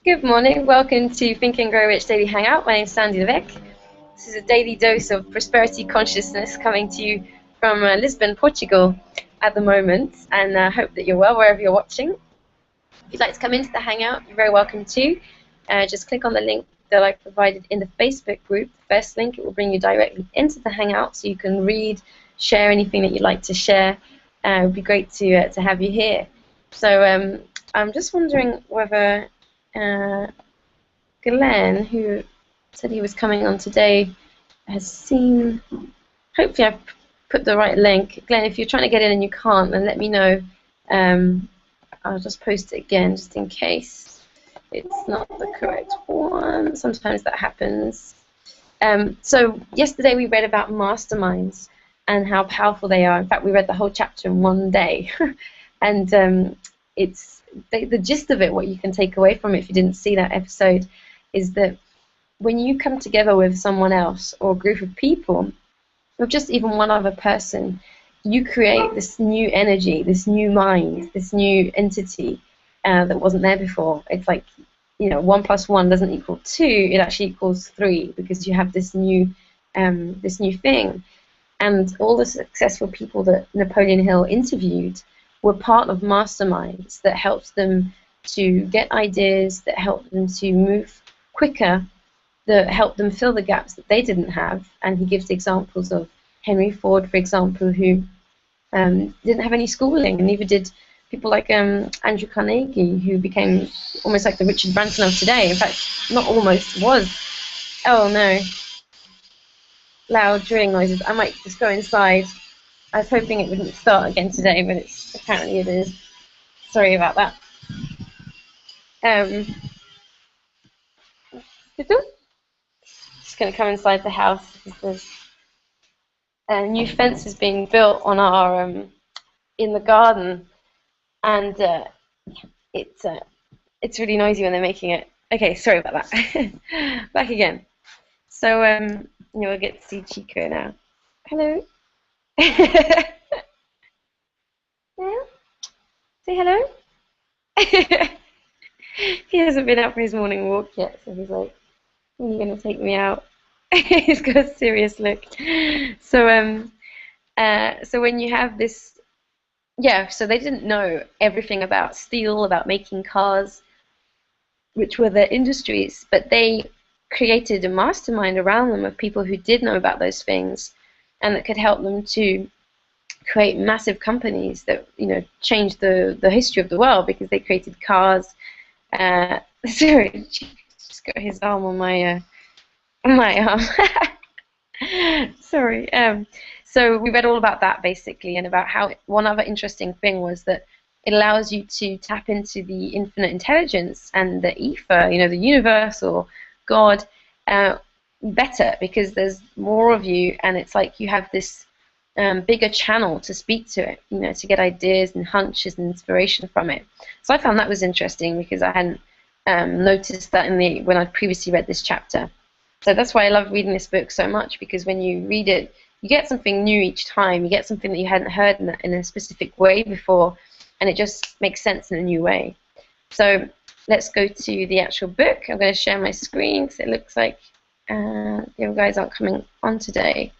Good morning. Welcome to Think and Grow Rich Daily Hangout. My name is Sandy Levesque. This is a daily dose of prosperity consciousness coming to you from Lisbon, Portugal at the moment, and I hope that you're well wherever you're watching. If you'd like to come into the Hangout, you're very welcome to. Just click on the link that I provided in the Facebook group. The first link, it will bring you directly into the Hangout so you can read, share anything that you'd like to share. It would be great to have you here. So I'm just wondering whether Glenn, who said he was coming on today, has seen. Hopefully I've put the right link. Glenn, if you're trying to get in and you can't, then let me know. I'll just post it again just in case it's not the correct one. Sometimes that happens. So yesterday we read about masterminds and how powerful they are. In fact, we read the whole chapter in one day. And it's the gist of it, what you can take away from it if you didn't see that episode, is that when you come together with someone else or a group of people, or just even one other person, you create this new energy, this new mind, this new entity that wasn't there before. It's like, 1 + 1 doesn't equal 2, it actually equals 3, because you have this new thing. And all the successful people that Napoleon Hill interviewed were part of masterminds that helped them to get ideas, that helped them to move quicker, that helped them fill the gaps that they didn't have. And he gives examples of Henry Ford, for example, who didn't have any schooling, and neither did people like Andrew Carnegie, who became almost like the Richard Branson of today. In fact, not almost, was. Oh no. Loud drilling noises. I might just go inside. I was hoping it wouldn't start again today, but apparently it is. Sorry about that. Just going to come inside the house because there's a new fence is being built on our in the garden, and it's really noisy when they're making it. Okay, sorry about that. Back again. So we'll get to see Chico now. Hello. Yeah. Say hello. He hasn't been out for his morning walk yet, so he's like, "When are you going to take me out?" He's got a serious look. So so when you have this, so they didn't know everything about steel, about making cars, which were their industries, but they created a mastermind around them of people who did know about those things, and that could help them to create massive companies that changed the history of the world, because they created cars. Sorry, just got his arm on my arm. Sorry. So we read all about that basically, and about how one other interesting thing was that it allows you to tap into the infinite intelligence and the ether, the universe or God, better, because there's more of you, and it's like you have this bigger channel to speak to it, to get ideas and hunches and inspiration from it. So I found that was interesting, because I hadn't noticed that when I previously read this chapter. So that's why I love reading this book so much, because when you read it, you get something new each time. You get something that you hadn't heard in a specific way before, and it just makes sense in a new way. So let's go to the actual book. I'm going to share my screen because it looks like you guys aren't coming on today.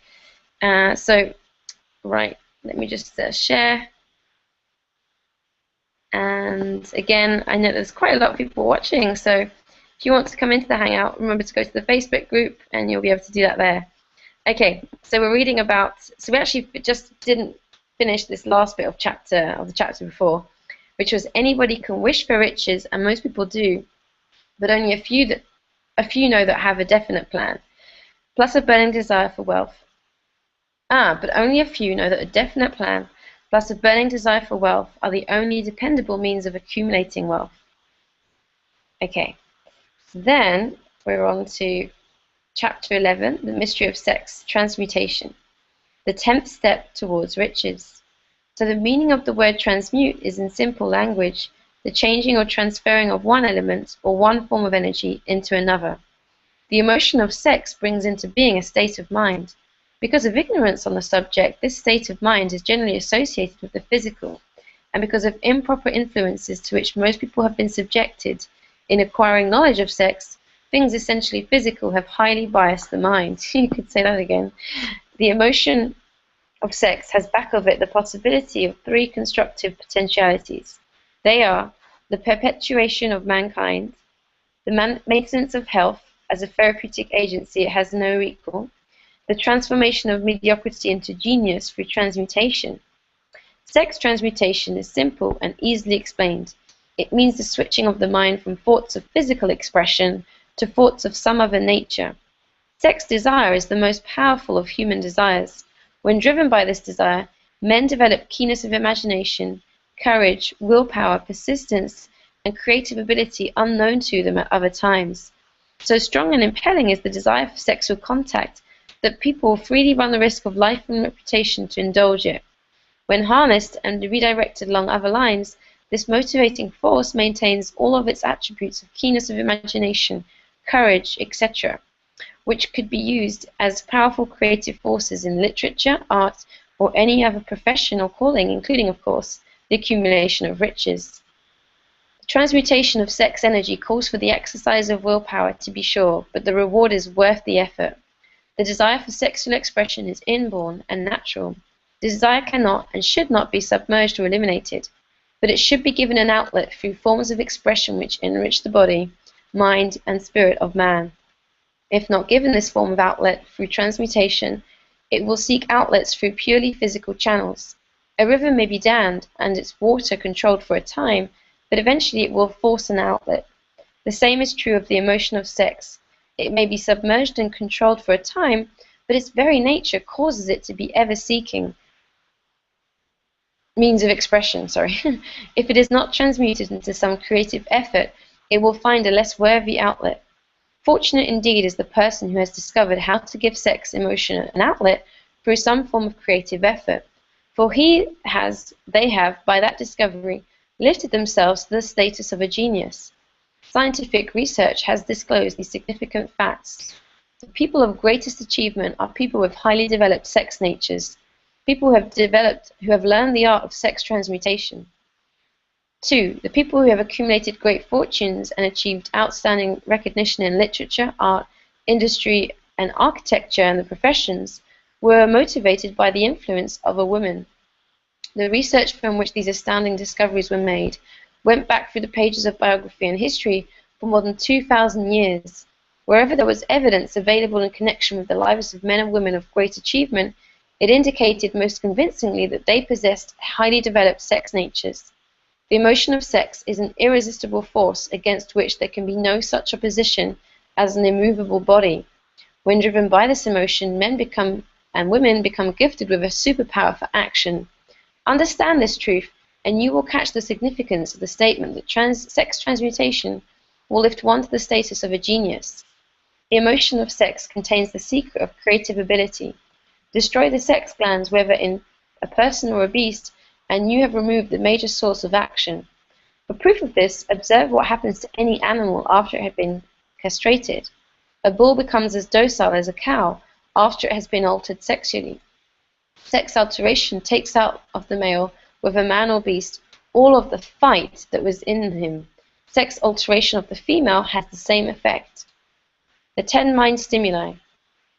Right, let me just share. And again, I know there's quite a lot of people watching, so if you want to come into the Hangout, remember to go to the Facebook group, and you'll be able to do that there. Okay, so we're reading about, so we actually just didn't finish this last bit of the chapter before, which was anybody can wish for riches, and most people do, but only a few know that have a definite plan, plus a burning desire for wealth. But only a few know that a definite plan plus a burning desire for wealth are the only dependable means of accumulating wealth. Okay, so then we're on to chapter 11, the mystery of sex transmutation, the 10th step towards riches. So the meaning of the word transmute is, in simple language, the changing or transferring of one element or one form of energy into another. The emotion of sex brings into being a state of mind. Because of ignorance on the subject, this state of mind is generally associated with the physical, and because of improper influences to which most people have been subjected, In acquiring knowledge of sex, things essentially physical have highly biased the mind. You could say that again. The emotion of sex has back of it the possibility of three constructive potentialities. They are the perpetuation of mankind, the maintenance of health as a therapeutic agency it has no equal, the transformation of mediocrity into genius through transmutation. Sex transmutation is simple and easily explained. It means the switching of the mind from thoughts of physical expression to thoughts of some other nature. Sex desire is the most powerful of human desires. When driven by this desire, men develop keenness of imagination, courage, willpower, persistence, and creative ability unknown to them at other times. So strong and impelling is the desire for sexual contact that people will freely run the risk of life and reputation to indulge it. When harnessed and redirected along other lines, this motivating force maintains all of its attributes of keenness of imagination, courage, etc., which could be used as powerful creative forces in literature, art, or any other profession or calling, including, of course, the accumulation of riches. The transmutation of sex energy calls for the exercise of willpower, to be sure, but the reward is worth the effort. The desire for sexual expression is inborn and natural. The desire cannot and should not be submerged or eliminated, but it should be given an outlet through forms of expression which enrich the body, mind, and spirit of man. If not given this form of outlet through transmutation, it will seek outlets through purely physical channels. A river may be dammed and its water controlled for a time, but eventually it will force an outlet. The same is true of the emotion of sex. It may be submerged and controlled for a time, but its very nature causes it to be ever seeking means of expression. If it is not transmuted into some creative effort, it will find a less worthy outlet. Fortunate indeed is the person who has discovered how to give sex emotion an outlet through some form of creative effort, for they have, by that discovery, lifted themselves to the status of a genius. Scientific research has disclosed these significant facts. The people of greatest achievement are people with highly developed sex natures, people who have learned the art of sex transmutation. 2. The people who have accumulated great fortunes and achieved outstanding recognition in literature, art, industry, and architecture and the professions were motivated by the influence of a woman. The research from which these astounding discoveries were made went back through the pages of biography and history for more than 2,000 years. Wherever there was evidence available in connection with the lives of men and women of great achievement, it indicated most convincingly that they possessed highly developed sex natures. The emotion of sex is an irresistible force against which there can be no such opposition as an immovable body. When driven by this emotion, men and women become gifted with a superpower for action. Understand this truth, and you will catch the significance of the statement that sex transmutation will lift one to the status of a genius. The emotion of sex contains the secret of creative ability. Destroy the sex glands, whether in a person or a beast, and you have removed the major source of action. For proof of this, observe what happens to any animal after it has been castrated. A bull becomes as docile as a cow after it has been altered sexually. Sex alteration takes out of the male, whether man or beast, all of the fight that was in him. Sex alteration of the female has the same effect. The 10 mind stimuli.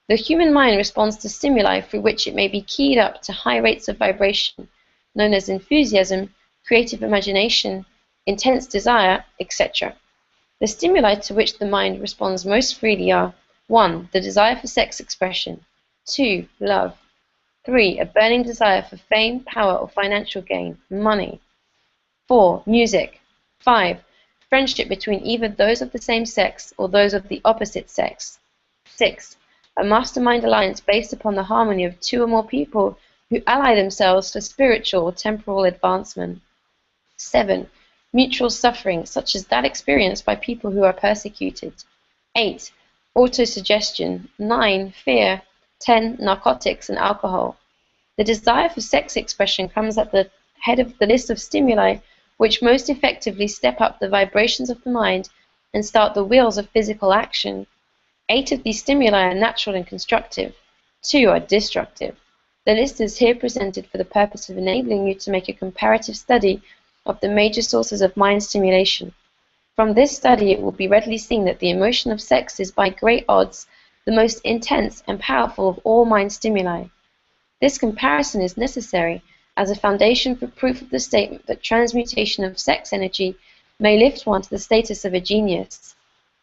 The human mind responds to stimuli through which it may be keyed up to high rates of vibration, known as enthusiasm, creative imagination, intense desire, etc. The stimuli to which the mind responds most freely are 1. The desire for sex expression, 2. Love, 3. A burning desire for fame, power, or financial gain, money, 4. Music, 5. Friendship between either those of the same sex or those of the opposite sex, 6. A mastermind alliance based upon the harmony of 2 or more people who ally themselves for spiritual or temporal advancement. 7. Mutual suffering, such as that experienced by people who are persecuted. 8. Autosuggestion. 9. Fear. 10. Narcotics and alcohol. The desire for sex expression comes at the head of the list of stimuli which most effectively step up the vibrations of the mind and start the wheels of physical action. 8 of these stimuli are natural and constructive. 2 are destructive. The list is here presented for the purpose of enabling you to make a comparative study of the major sources of mind stimulation. From this study, it will be readily seen that the emotion of sex is by great odds the most intense and powerful of all mind stimuli. This comparison is necessary as a foundation for proof of the statement that transmutation of sex energy may lift one to the status of a genius.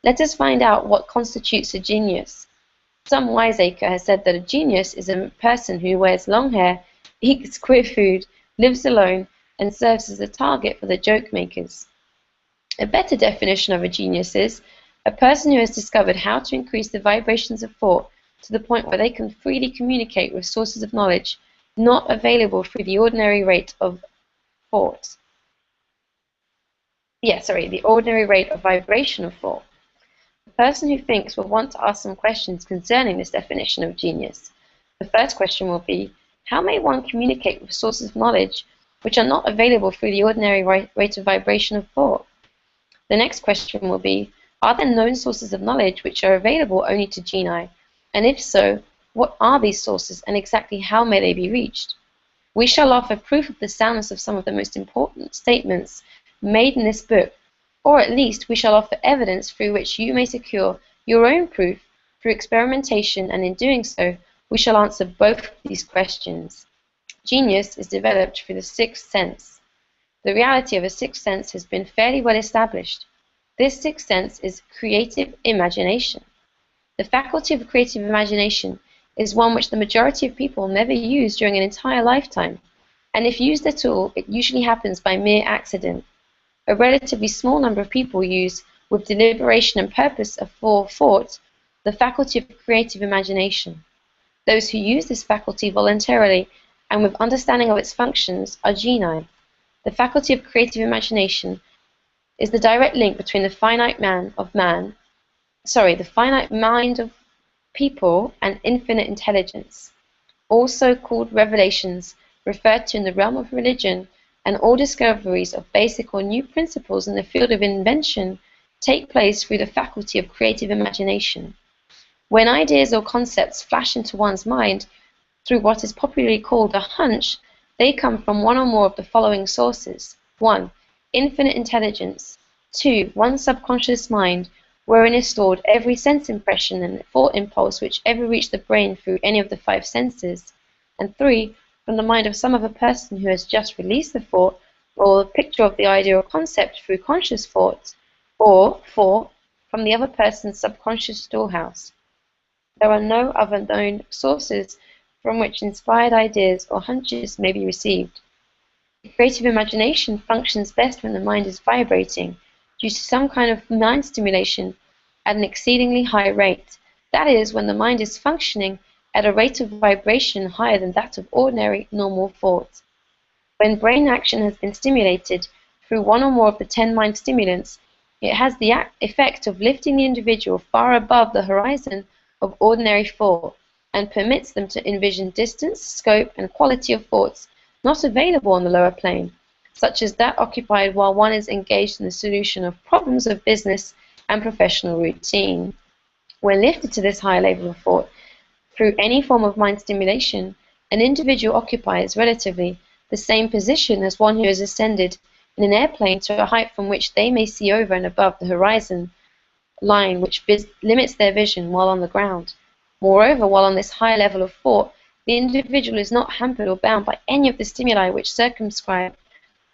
Let us find out what constitutes a genius. Some wiseacre has said that a genius is a person who wears long hair, eats queer food, lives alone, and serves as a target for the joke makers. A better definition of a genius is a person who has discovered how to increase the vibrations of thought to the point where they can freely communicate with sources of knowledge not available through the ordinary rate of thought. The ordinary rate of vibration of thought. The person who thinks will want to ask some questions concerning this definition of genius. The first question will be, how may one communicate with sources of knowledge which are not available through the ordinary rate of vibration of thought? The next question will be, are there known sources of knowledge which are available only to genii? And if so, what are these sources and exactly how may they be reached? We shall offer proof of the soundness of some of the most important statements made in this book, or at least we shall offer evidence through which you may secure your own proof through experimentation, and in doing so, we shall answer both these questions. Genius is developed through the sixth sense. The reality of a sixth sense has been fairly well established. This sixth sense is creative imagination. The faculty of creative imagination is one which the majority of people never use during an entire lifetime, and if used at all, it usually happens by mere accident. A relatively small number of people use, with deliberation and purpose for thought, the faculty of creative imagination. Those who use this faculty voluntarily and with understanding of its functions are genii. The faculty of creative imagination is the direct link between the finite mind of people and infinite intelligence. Also called revelations, referred to in the realm of religion, and all discoveries of basic or new principles in the field of invention take place through the faculty of creative imagination. When ideas or concepts flash into one's mind through what is popularly called a hunch, they come from one or more of the following sources. 1. Infinite intelligence. 2. One's subconscious mind, wherein is stored every sense impression and thought impulse which ever reached the brain through any of the 5 senses. And 3. From the mind of some other person who has just released the thought or the picture of the idea or concept through conscious thought. Or 4. From the other person's subconscious storehouse. There are no other known sources from which inspired ideas or hunches may be received. The creative imagination functions best when the mind is vibrating due to some kind of mind stimulation at an exceedingly high rate. That is, when the mind is functioning at a rate of vibration higher than that of ordinary, normal thought. When brain action has been stimulated through one or more of the 10 mind stimulants, it has the effect of lifting the individual far above the horizon of ordinary thought, and permits them to envision distance, scope, and quality of thoughts not available on the lower plane, such as that occupied while one is engaged in the solution of problems of business and professional routine. When lifted to this higher level of thought through any form of mind stimulation, an individual occupies relatively the same position as one who has ascended in an airplane to a height from which they may see over and above the horizon line which limits their vision while on the ground. Moreover, while on this higher level of thought, the individual is not hampered or bound by any of the stimuli which circumscribe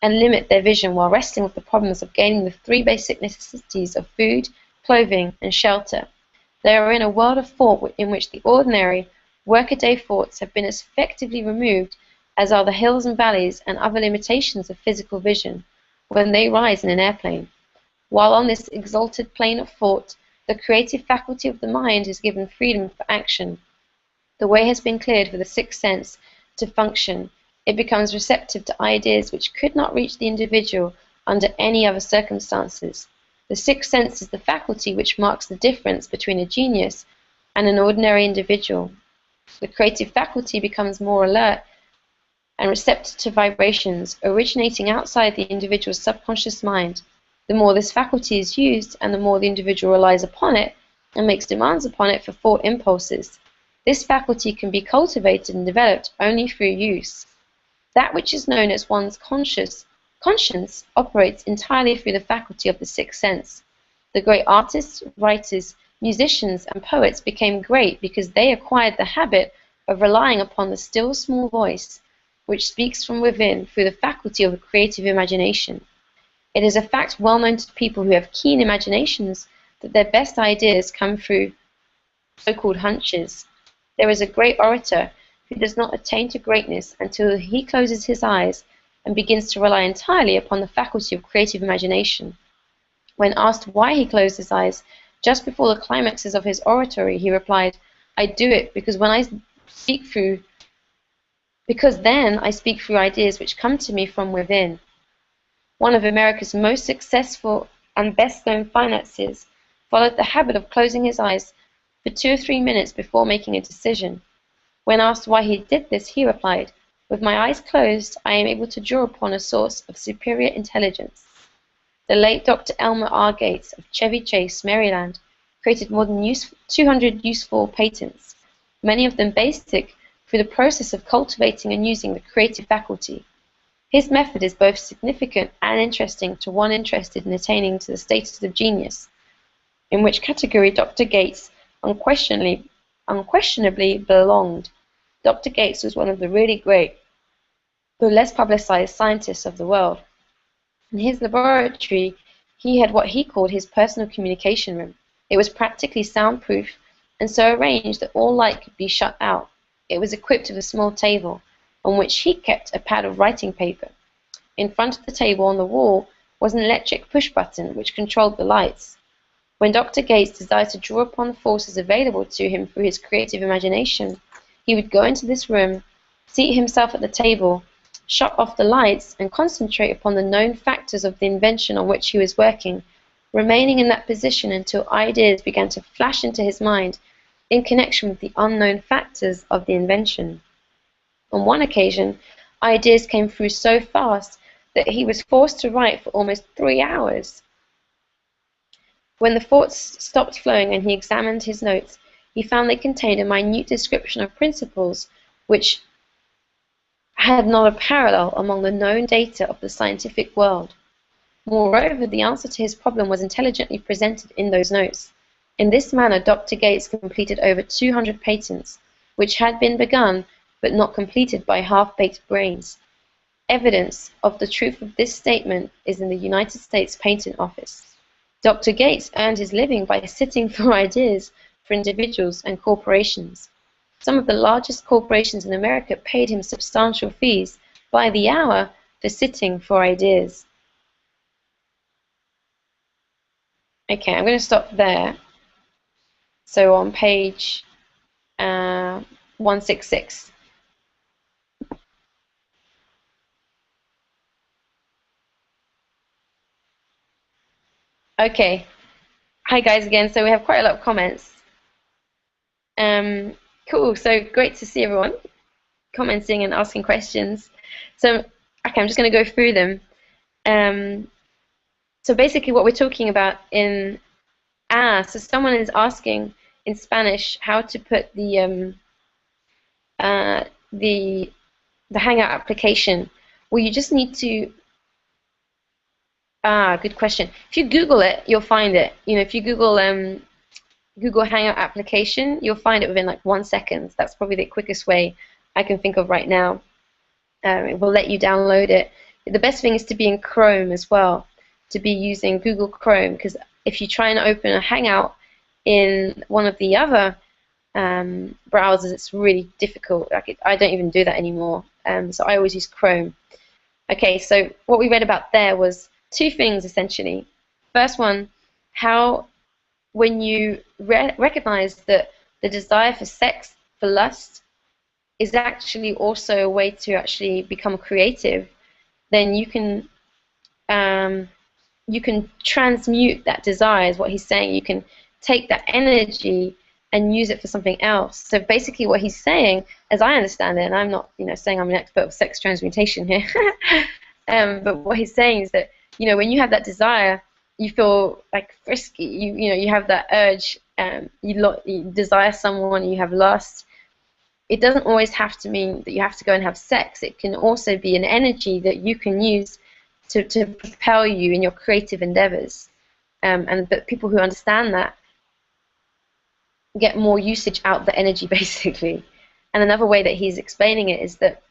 and limit their vision while wrestling with the problems of gaining the 3 basic necessities of food, clothing, and shelter. They are in a world of thought in which the ordinary, workaday thoughts have been as effectively removed as are the hills and valleys and other limitations of physical vision when they rise in an airplane. While on this exalted plane of thought, the creative faculty of the mind is given freedom for action. The way has been cleared for the sixth sense to function. It becomes receptive to ideas which could not reach the individual under any other circumstances. The sixth sense is the faculty which marks the difference between a genius and an ordinary individual. The creative faculty becomes more alert and receptive to vibrations originating outside the individual's subconscious mind. The more this faculty is used, and the more the individual relies upon it and makes demands upon it for thought impulses. This faculty can be cultivated and developed only through use. That which is known as one's conscious Conscience operates entirely through the faculty of the sixth sense. The great artists, writers, musicians, and poets became great because they acquired the habit of relying upon the still small voice which speaks from within through the faculty of a creative imagination. It is a fact well known to people who have keen imaginations that their best ideas come through so-called hunches. There is a great orator who does not attain to greatness until he closes his eyes and begins to rely entirely upon the faculty of creative imagination. When asked why he closed his eyes just before the climaxes of his oratory, he replied, "I do it because then I speak through ideas which come to me from within." One of America's most successful and best-known financiers followed the habit of closing his eyes for 2 or 3 minutes before making a decision. When asked why he did this, he replied, "With my eyes closed, I am able to draw upon a source of superior intelligence." The late Dr. Elmer R. Gates of Chevy Chase, Maryland, created more than 200 useful patents, many of them basic through the process of cultivating and using the creative faculty. His method is both significant and interesting to one interested in attaining to the status of genius, in which category Dr. Gates unquestionably belonged. Dr. Gates was one of the really great, though less publicized, scientists of the world. In his laboratory, he had what he called his personal communication room. It was practically soundproof and so arranged that all light could be shut out. It was equipped with a small table on which he kept a pad of writing paper. In front of the table on the wall was an electric push button which controlled the lights. When Dr. Gates desired to draw upon the forces available to him through his creative imagination, he would go into this room, seat himself at the table, shut off the lights, and concentrate upon the known factors of the invention on which he was working, remaining in that position until ideas began to flash into his mind in connection with the unknown factors of the invention. On one occasion, ideas came through so fast that he was forced to write for almost 3 hours. When the thoughts stopped flowing and he examined his notes, he found they contained a minute description of principles which had not a parallel among the known data of the scientific world. Moreover, the answer to his problem was intelligently presented in those notes. In this manner, Dr. Gates completed over 200 patents, which had been begun but not completed by half-baked brains. Evidence of the truth of this statement is in the United States Patent Office. Dr. Gates earned his living by sitting for ideas for individuals and corporations. Some of the largest corporations in America paid him substantial fees by the hour for sitting for ideas. Okay, I'm going to stop there. So on page 166. Okay, hi guys again. So we have quite a lot of comments. Cool, so great to see everyone commenting and asking questions. So, okay, I'm just going to go through them. So basically what we're talking about in, so someone is asking in Spanish how to put the Hangout application. Well, you just need to, good question. If you Google it, you'll find it. You know, if you Google Hangout application, you'll find it within like 1 second. That's probably the quickest way I can think of right now. It will let you download it. The best thing is to be in Chrome as well, to be using Google Chrome, because if you try and open a Hangout in one of the other browsers, it's really difficult. I don't even do that anymore, so I always use Chrome. Okay, so what we read about there was 2 things essentially. First one, how when you recognize that the desire for sex, for lust, is actually also a way to actually become creative, then you can transmute that desire, is what he's saying. You can take that energy and use it for something else. So basically what he's saying, as I understand it, and I'm not saying I'm an expert of sex transmutation here, but what he's saying is that when you have that desire, you feel like frisky, you have that urge, you desire someone, you have lust. It doesn't always have to mean that you have to go and have sex. It can also be an energy that you can use to propel you in your creative endeavors. And but people who understand that get more usage out of the energy, basically. And another way that he's explaining it is that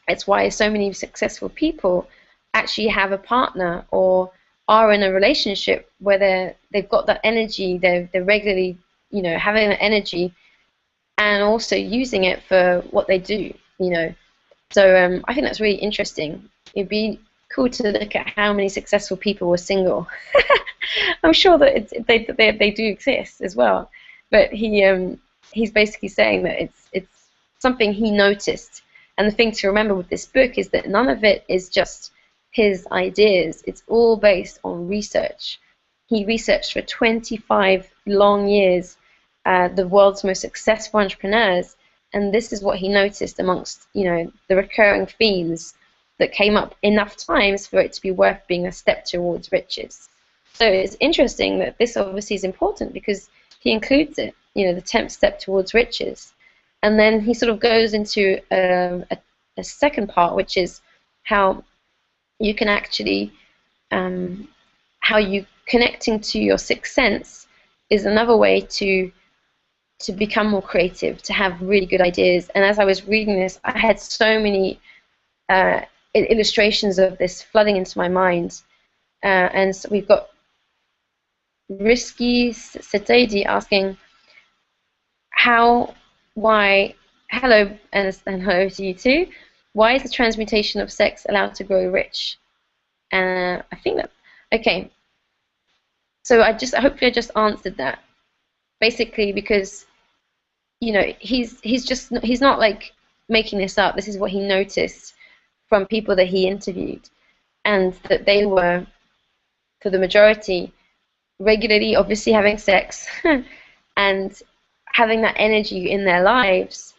it's why so many successful people actually have a partner or are in a relationship where they've got that energy, they're regularly, you know, having that energy and also using it for what they do, you know. So I think that's really interesting. It'd be cool to look at how many successful people were single. I'm sure that they do exist as well, but he's basically saying that it's something he noticed. And the thing to remember with this book is that none of it is just his ideas. It's all based on research. He researched for 25 long years the world's most successful entrepreneurs, and this is what he noticed amongst, you know, the recurring themes that came up enough times for it to be worth being a step towards riches. So it's interesting that this obviously is important because he includes it, you know, the 10th step towards riches. And then he sort of goes into a second part, which is how you can actually, how you connecting to your sixth sense is another way to become more creative, to have really good ideas. And as I was reading this, I had so many illustrations of this flooding into my mind. And so we've got Risky Setaidi asking, why, hello, and hello to you too. Why is the transmutation of sex allowed to grow rich? I think that, okay. So hopefully I just answered that. Basically because, you know, he's not like making this up. This is what he noticed from people that he interviewed, and that they were, for the majority, regularly obviously having sex and having that energy in their lives.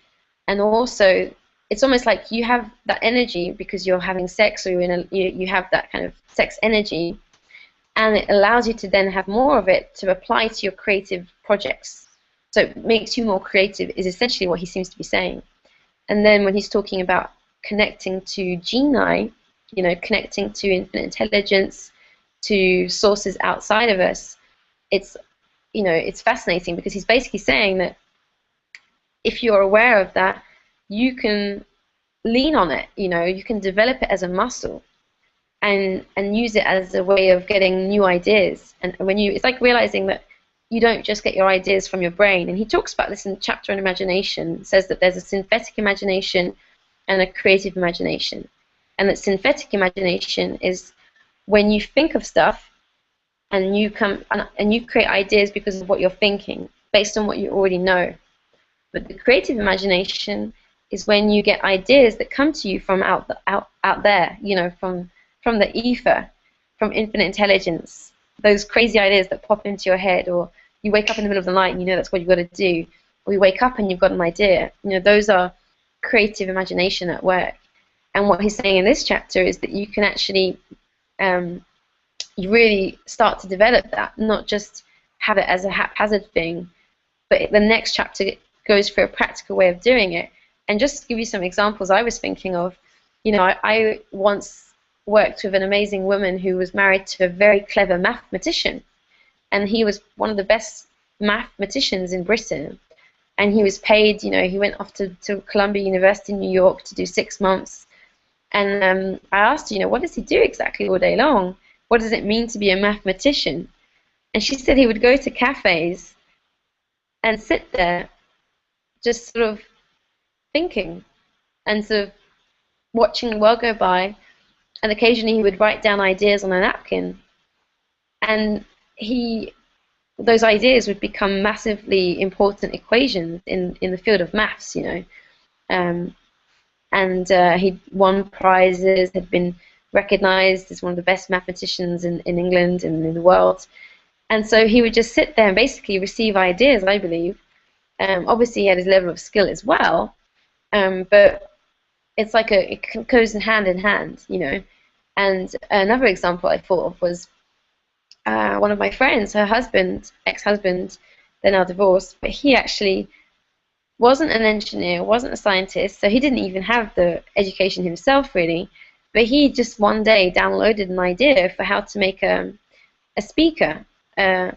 And also it's almost like you have that energy because you're having sex, or you have that kind of sex energy, and it allows you to then have more of it to apply to your creative projects. So it makes you more creative is essentially what he seems to be saying. And then when he's talking about connecting to geni, you know, connecting to infinite intelligence, to sources outside of us, it's, you know, it's fascinating because he's basically saying that if you're aware of that, you can lean on it, you know, you can develop it as a muscle and use it as a way of getting new ideas. And when you, it's like realizing that you don't just get your ideas from your brain. And he talks about this in the chapter on imagination, says that there's a synthetic imagination and a creative imagination. And that synthetic imagination is when you think of stuff and you create ideas because of what you're thinking, based on what you already know. But the creative imagination is when you get ideas that come to you from out there, you know, from the ether, from infinite intelligence, those crazy ideas that pop into your head, or you wake up in the middle of the night and you know that's what you've got to do, or you wake up and you've got an idea. You know, those are creative imagination at work. And what he's saying in this chapter is that you can actually you really start to develop that, not just have it as a haphazard thing, but the next chapter goes for a practical way of doing it. And just to give you some examples I was thinking of, you know, I once worked with an amazing woman who was married to a very clever mathematician, and he was one of the best mathematicians in Britain, and he was paid, you know, he went off to Columbia University in New York to do 6 months, and I asked her, you know, what does he do exactly all day long? What does it mean to be a mathematician? And she said he would go to cafes and sit there just sort of thinking and sort of watching the world go by, and occasionally he would write down ideas on a napkin, and those ideas would become massively important equations in the field of maths, you know. He'd won prizes, had been recognized as one of the best mathematicians in England and in the world. And so he would just sit there and basically receive ideas, I believe. Obviously he had his level of skill as well, but it's like it goes hand in hand, you know. And another example I thought of was one of my friends, her husband, ex-husband, they're now divorced, but he actually wasn't an engineer, wasn't a scientist, so he didn't even have the education himself really, But he just one day downloaded an idea for how to make a speaker, not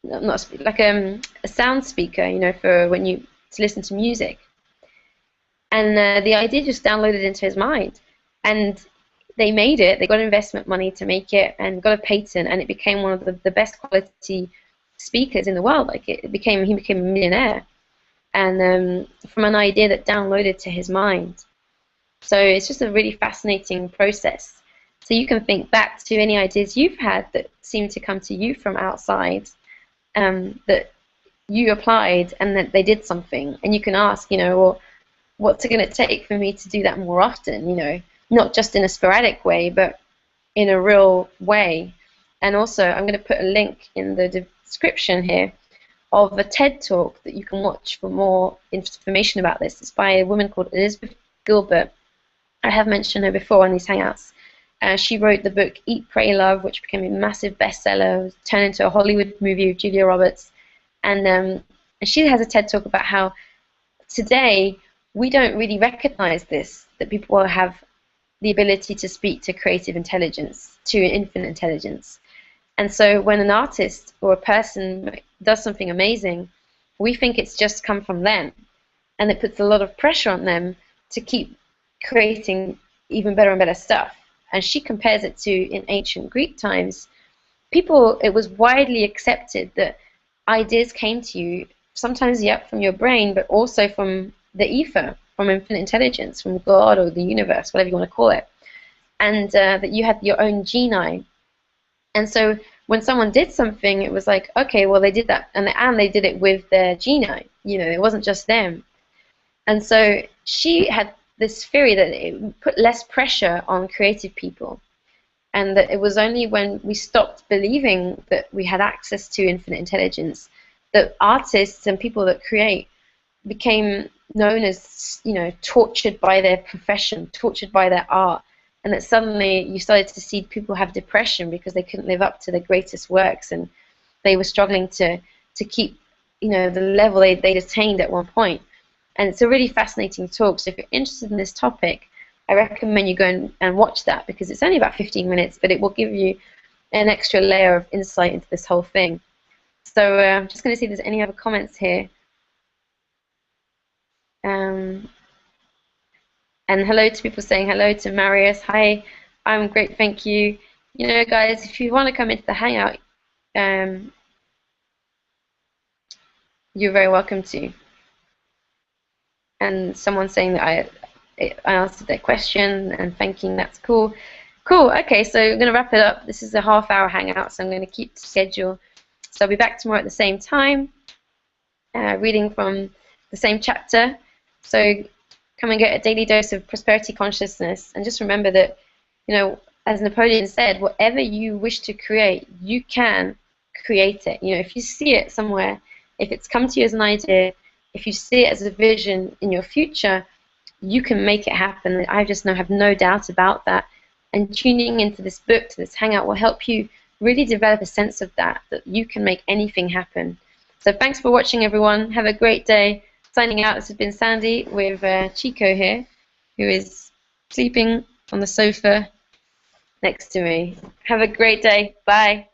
a speaker, like a sound speaker, you know, for when you to listen to music. And the idea just downloaded into his mind, and they made it. They got investment money to make it, and got a patent, and it became one of the best quality speakers in the world. Like he became a millionaire, and from an idea that downloaded to his mind. So it's just a really fascinating process. So you can think back to any ideas you've had that seem to come to you from outside, that you applied and that they did something, and you can ask, you know, well, what's it going to take for me to do that more often, you know, not just in a sporadic way, but in a real way. And also, I'm going to put a link in the description here of a TED Talk that you can watch for more information about this. It's by a woman called Elizabeth Gilbert. I have mentioned her before on these Hangouts. She wrote the book Eat, Pray, Love, which became a massive bestseller. It was turned into a Hollywood movie with Julia Roberts. And she has a TED Talk about how today we don't really recognize this, that people have the ability to speak to creative intelligence, to infinite intelligence. And so when an artist or a person does something amazing, we think it's just come from them. And it puts a lot of pressure on them to keep creating even better and better stuff. And she compares it to, in ancient Greek times, people, it was widely accepted that ideas came to you, sometimes, yep, from your brain, but also from the ether, from infinite intelligence, from God or the universe, whatever you want to call it. And that you had your own geni. And so when someone did something, it was like, okay, well, they did that, and they did it with their geni. You know, it wasn't just them. And so she had this theory that it put less pressure on creative people, and that it was only when we stopped believing that we had access to infinite intelligence that artists and people that create became known as, you know, tortured by their profession, tortured by their art, and that suddenly you started to see people have depression because they couldn't live up to their greatest works, and they were struggling to keep, you know, the level they'd attained at one point. And it's a really fascinating talk. So if you're interested in this topic, I recommend you go and watch that, because it's only about 15 minutes, but it will give you an extra layer of insight into this whole thing. So I'm just going to see if there's any other comments here. And hello to people saying hello to Marius. Hi, I'm great, thank you. You know, guys, if you want to come into the Hangout, you're very welcome to. And someone saying that I answered their question and thanking, that's cool. Cool, okay, so I'm going to wrap it up. This is a half-hour Hangout, so I'm going to keep the schedule. So I'll be back tomorrow at the same time, reading from the same chapter. So come and get a daily dose of prosperity consciousness, and just remember that, you know, as Napoleon said, whatever you wish to create, you can create it. You know, if you see it somewhere, if it's come to you as an idea, if you see it as a vision in your future, you can make it happen. I just have no doubt about that. And tuning into this book, to this Hangout, will help you really develop a sense of that you can make anything happen. So thanks for watching, everyone. Have a great day. Signing out, this has been Sandy with Chico here, who is sleeping on the sofa next to me. Have a great day. Bye.